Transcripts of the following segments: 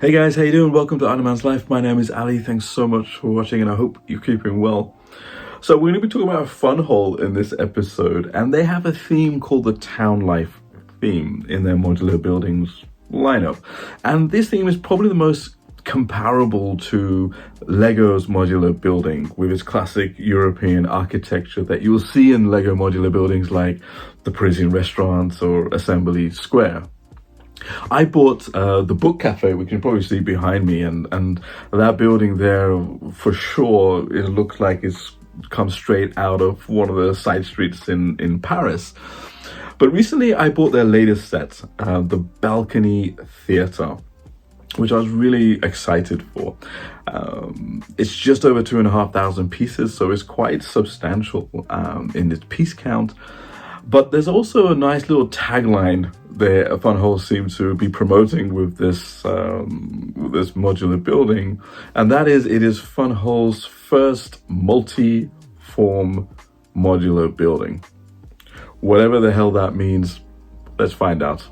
Hey guys, how you doing? Welcome to Iron Man's Life. My name is Ali. Thanks so much for watching and I hope you're keeping well. So we're going to be talking about FunWhole's in this episode, and they have a theme called the Town Life theme in their modular buildings lineup. And this theme is probably the most comparable to Lego's modular building with its classic European architecture that you will see in Lego modular buildings like the Parisian restaurants or Assembly Square. I bought the Book Cafe, which you can probably see behind me, and that building there, for sure, it looks like it's come straight out of one of the side streets in Paris. But recently I bought their latest set, the Balcony Theatre, which I was really excited for. It's just over 2,500 pieces, so it's quite substantial in its piece count. But there's also a nice little tagline there FunWhole's seems to be promoting with this modular building, and that is, it is FunWhole's first multi-form modular building. Whatever the hell that means, let's find out.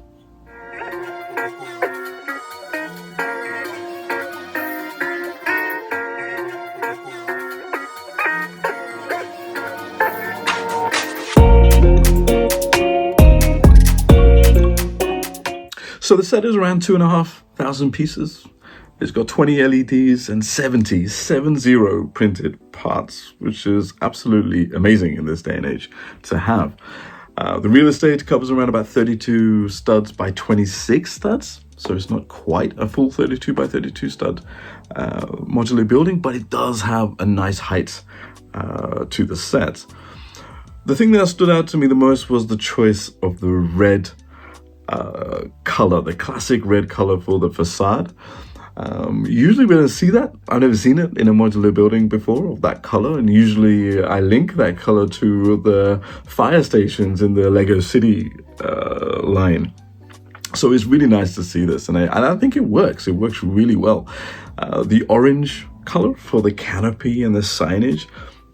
So the set is around 2,500 pieces. It's got 20 LEDs and 70 printed parts, which is absolutely amazing in this day and age to have. The real estate covers around about 32 studs by 26 studs. So it's not quite a full 32 by 32 stud modular building, but it does have a nice height to the set. The thing that stood out to me the most was the choice of the red color, the classic red color for the facade. Usually when I see that, I've never seen it in a modular building before of that color, and usually I link that color to the fire stations in the Lego City line. So it's really nice to see this, and I think it works really well. The orange color for the canopy and the signage,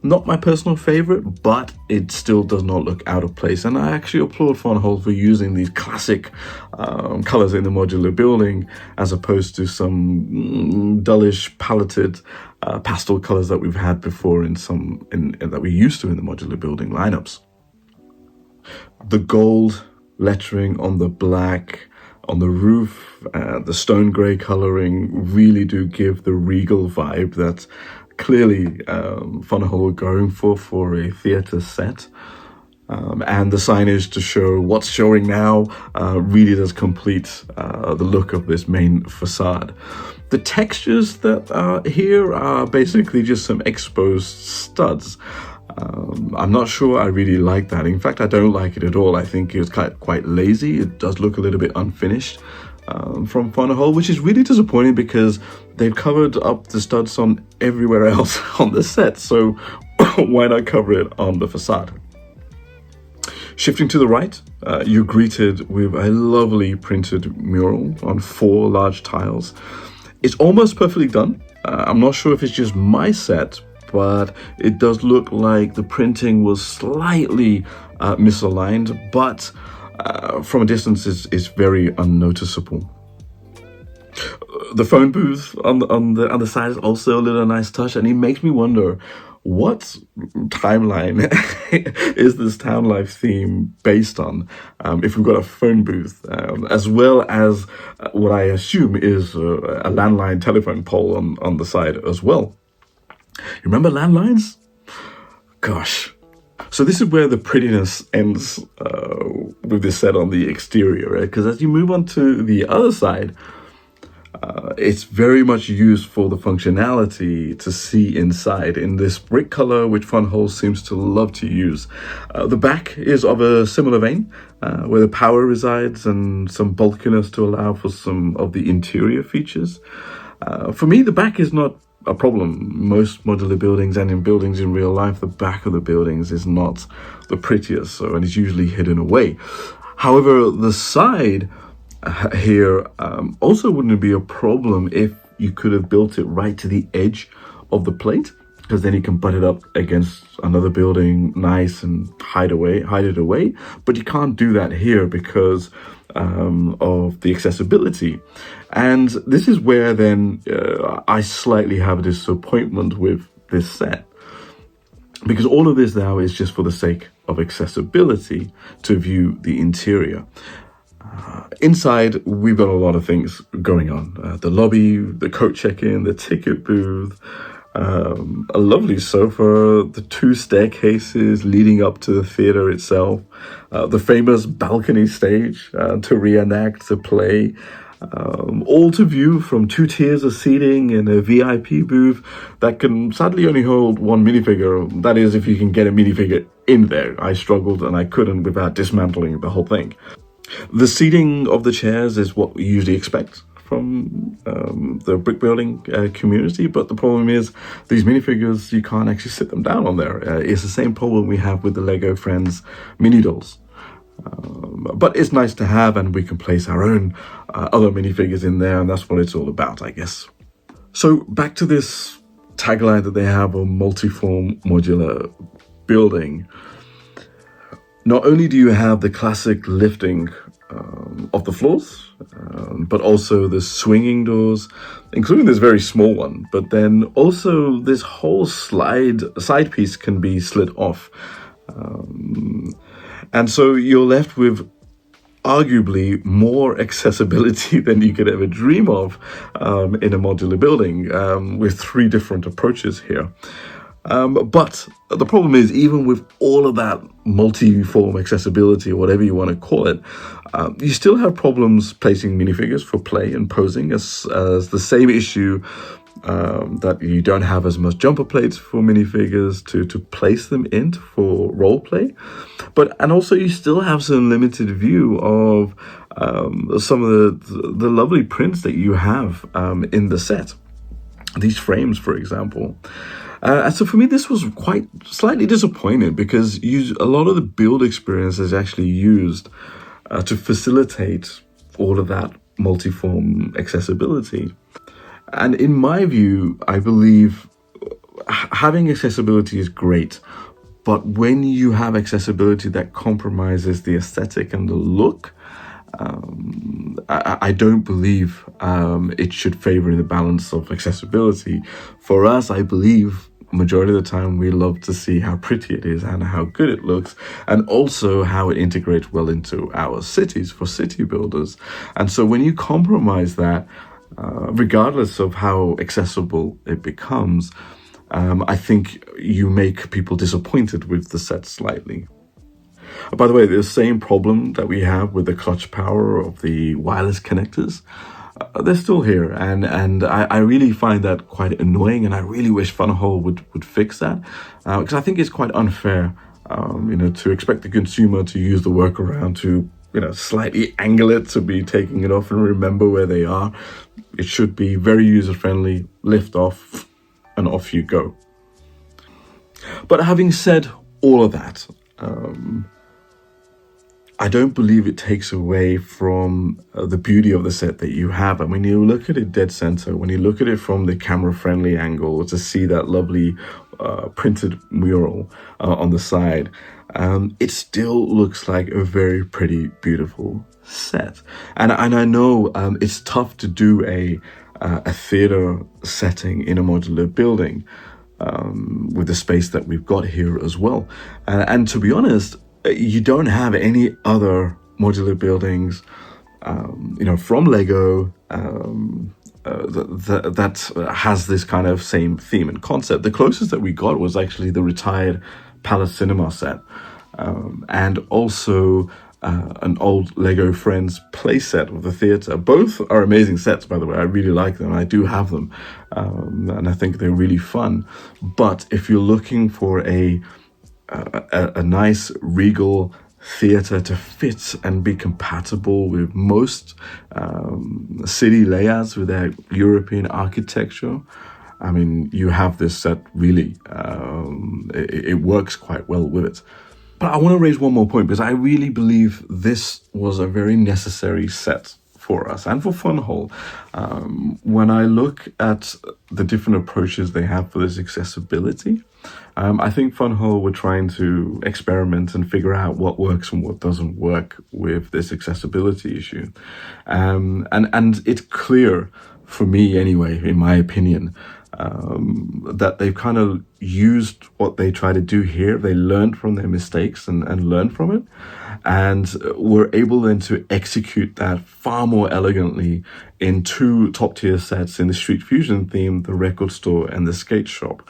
not my personal favorite, but it still does not look out of place. And I actually applaud FunWhole's for using these classic colors in the modular building, as opposed to some dullish paleted pastel colors that we've had before that we're used to in the modular building lineups. The gold lettering on the black on the roof, the stone gray coloring really do give the regal vibe that clearly FunWhole's going for a theatre set. And the signage to show what's showing now really does complete the look of this main facade. The textures that are here are basically just some exposed studs. I'm not sure I really like that. In fact, I don't like it at all. I think it's quite lazy. It does look a little bit unfinished from FunWhole's, which is really disappointing because they've covered up the studs on everywhere else on the set, so why not cover it on the facade? Shifting to the right, you're greeted with a lovely printed mural on 4 large tiles. It's almost perfectly done. I'm not sure if it's just my set, but it does look like the printing was slightly misaligned, but from a distance is very unnoticeable. The phone booth on the side is also a little nice touch, and it makes me wonder, what timeline is this Town Life theme based on? If we've got a phone booth, as well as what I assume is a landline telephone pole on the side as well. You remember landlines? Gosh. So this is where the prettiness ends with this set on the exterior, right? Because as you move on to the other side, it's very much used for the functionality to see inside in this brick color, which FunWhole's seems to love to use. The back is of a similar vein, where the power resides and some bulkiness to allow for some of the interior features. For me, the back is not a problem. Most modular buildings and in buildings in real life, the back of the buildings is not the prettiest, and it's usually hidden away. However, the side here also wouldn't be a problem if you could have built it right to the edge of the plate. because then you can butt it up against another building nice and hide it away. But you can't do that here because of the accessibility. And this is where then I slightly have a disappointment with this set, because all of this now is just for the sake of accessibility to view the interior. Inside, we've got a lot of things going on. The lobby, the coat check-in, the ticket booth, a lovely sofa, the 2 staircases leading up to the theater itself, the famous balcony stage to reenact the play, all to view from 2 tiers of seating in a VIP booth that can sadly only hold 1 minifigure. That is, if you can get a minifigure in there. I struggled and I couldn't without dismantling the whole thing. The seating of the chairs is what we usually expect from the brick building community, but the problem is these minifigures, you can't actually sit them down on there. It's the same problem we have with the Lego Friends mini dolls. But it's nice to have, and we can place our own other minifigures in there, and that's what it's all about, I guess. So back to this tagline that they have on multi-form modular building. Not only do you have the classic lifting of the floors, but also the swinging doors, including this very small one. But then also this whole side piece can be slid off. And so you're left with arguably more accessibility than you could ever dream of in a modular building, with 3 different approaches here. But the problem is, even with all of that multi-form accessibility, or whatever you want to call it, you still have problems placing minifigures for play and posing, as the same issue that you don't have as much jumper plates for minifigures to place them in for role play. And also you still have some limited view of some of the lovely prints that you have in the set. These frames, for example. So for me, this was quite slightly disappointing, because a lot of the build experience is actually used to facilitate all of that multi-form accessibility. And in my view, I believe having accessibility is great, but when you have accessibility that compromises the aesthetic and the look, I don't believe it should favor the balance of accessibility. For us, I believe majority of the time we love to see how pretty it is and how good it looks, and also how it integrates well into our cities for city builders. And so when you compromise that, regardless of how accessible it becomes, I think you make people disappointed with the set slightly. By the way, the same problem that we have with the clutch power of the wireless connectors, they're still here, and I really find that quite annoying, and I really wish FunWhole's would fix that, because I think it's quite unfair, to expect the consumer to use the workaround to, slightly angle it to be taking it off and remember where they are. It should be very user-friendly, lift off, and off you go. But having said all of that, I don't believe it takes away from the beauty of the set that you have. And when you look at it dead center, when you look at it from the camera-friendly angle to see that lovely printed mural on the side, it still looks like a very pretty, beautiful set. And I know it's tough to do a theater setting in a modular building with the space that we've got here as well. And to be honest, you don't have any other modular buildings, from Lego that has this kind of same theme and concept. The closest that we got was actually the retired Palace Cinema set, and also an old Lego Friends play set of the theater. Both are amazing sets, by the way. I really like them. I do have them, and I think they're really fun. But if you're looking for a nice regal theater to fit and be compatible with most city layouts with their European architecture, I mean, you have this set really. It works quite well with it. But I want to raise one more point, because I really believe this was a very necessary set for us and for FunWhole. When I look at the different approaches they have for this accessibility, I think FunWhole were trying to experiment and figure out what works and what doesn't work with this accessibility issue. And it's clear, for me anyway, in my opinion, that they've kind of used what they try to do here. They learned from their mistakes and learned from it, and were able then to execute that far more elegantly in two top-tier sets in the Street Fusion theme, the record store and the skate shop.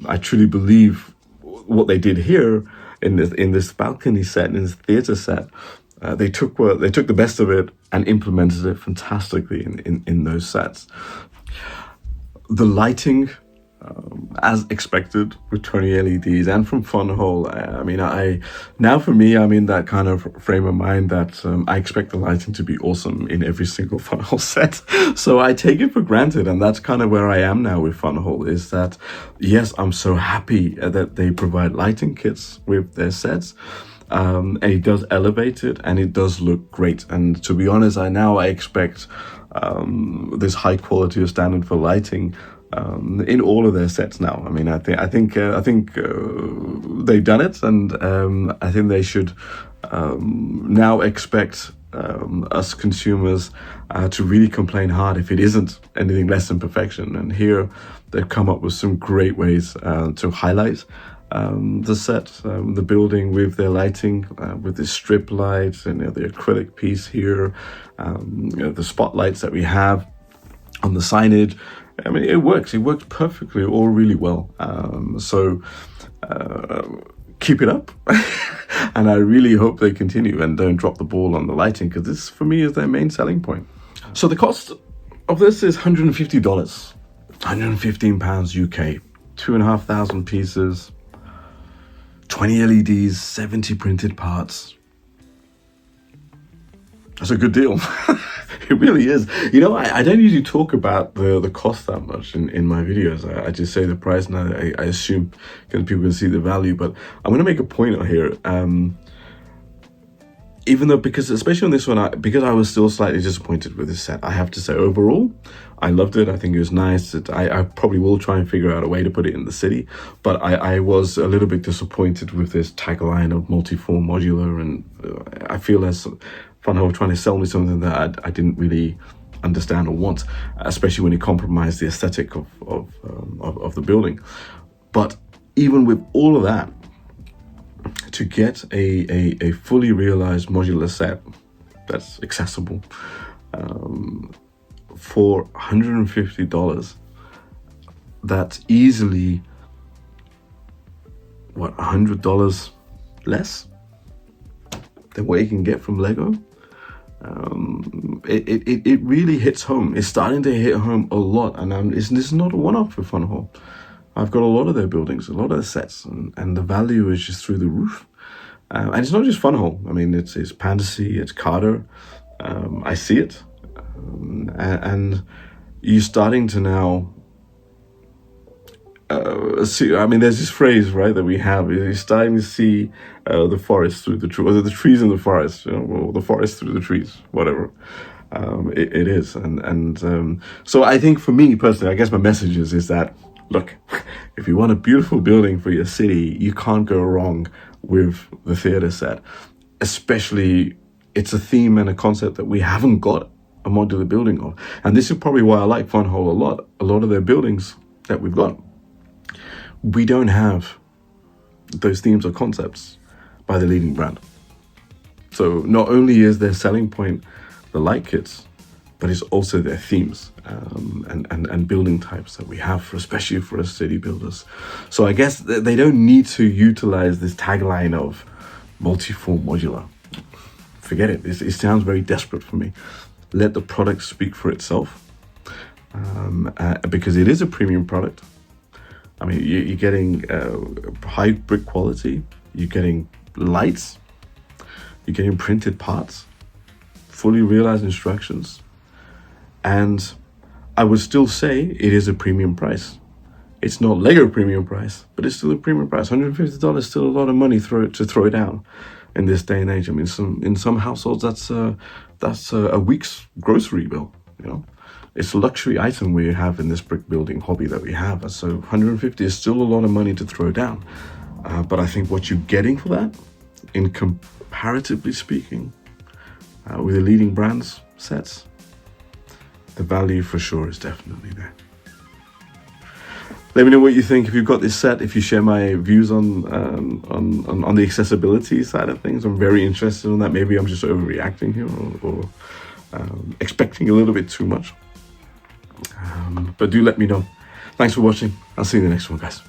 I truly believe what they did here in this balcony set, in this theater set. They took the best of it and implemented it fantastically in those sets. The lighting, as expected, with 20 LEDs and from FunWhole. Now for me, I'm in that kind of frame of mind that I expect the lighting to be awesome in every single FunWhole set. So I take it for granted, and that's kind of where I am now with FunWhole, is that, yes, I'm so happy that they provide lighting kits with their sets. And it does elevate it, and it does look great. And to be honest, I expect this high quality of standard for lighting in all of their sets now. I mean, I think they've done it, and I think they should now expect us consumers to really complain hard if it isn't anything less than perfection. And here they've come up with some great ways to highlight the set, the building with their lighting, with the strip lights and the acrylic piece here, the spotlights that we have on the signage. I mean, it works perfectly, all really well. So keep it up. And I really hope they continue and don't drop the ball on the lighting, because this, for me, is their main selling point. So the cost of this is $150, £115 UK, 2,500 pieces, 20 LEDs, 70 printed parts. That's a good deal. It really is. You know, I don't usually talk about the cost that much in my videos. I just say the price, and I assume because people can see the value. But I'm going to make a point out here. Even though, because especially on this one, because I was still slightly disappointed with this set, I have to say overall, I loved it. I think it was nice. I probably will try and figure out a way to put it in the city, but I was a little bit disappointed with this tagline of multi-form modular, and I feel as FunWhole trying to sell me something that I didn't really understand or want, especially when it compromised the aesthetic of the building. But even with all of that, to get a fully realized modular set that's accessible for $150, that's easily $100 less than what you can get from Lego. It really hits home. It's starting to hit home a lot, and this is not a one-off with FunWhole. I've got a lot of their buildings, a lot of their sets, and the value is just through the roof. And it's not just FunWhole. I mean, it's Pantasy, it's Carter. I see it, and you're starting to now see. I mean, there's this phrase, right, that we have. You're starting to see the forest through the trees, or the trees in the forest, or the forest through the trees, whatever. It is, and so I think for me personally, I guess my message is that, look, if you want a beautiful building for your city, you can't go wrong with the theater set. Especially, it's a theme and a concept that we haven't got a modular building of. And this is probably why I like FunWhole a lot. A lot of their buildings that we've got, we don't have those themes or concepts by the leading brand. So not only is their selling point the light kits, but it's also their themes and building types that we have, especially for us city builders. So I guess they don't need to utilize this tagline of multi-form modular. Forget it. It sounds very desperate for me. Let the product speak for itself, because it is a premium product. I mean, you're getting high brick quality, you're getting lights, you're getting printed parts, fully realized instructions, and I would still say it is a premium price. It's not Lego premium price, but it's still a premium price. $150 is still a lot of money to throw it down. in this day and age. I mean, in some households, that's a week's grocery bill. You know, it's a luxury item we have in this brick building hobby that we have. So 150 is still a lot of money to throw down. But I think what you're getting for that, in comparatively speaking, with the leading brands sets, the value for sure is definitely there. Let me know what you think if you've got this set. If you share my views on the accessibility side of things, I'm very interested in that. Maybe I'm just overreacting here or expecting a little bit too much. But do let me know. Thanks for watching. I'll see you in the next one, guys.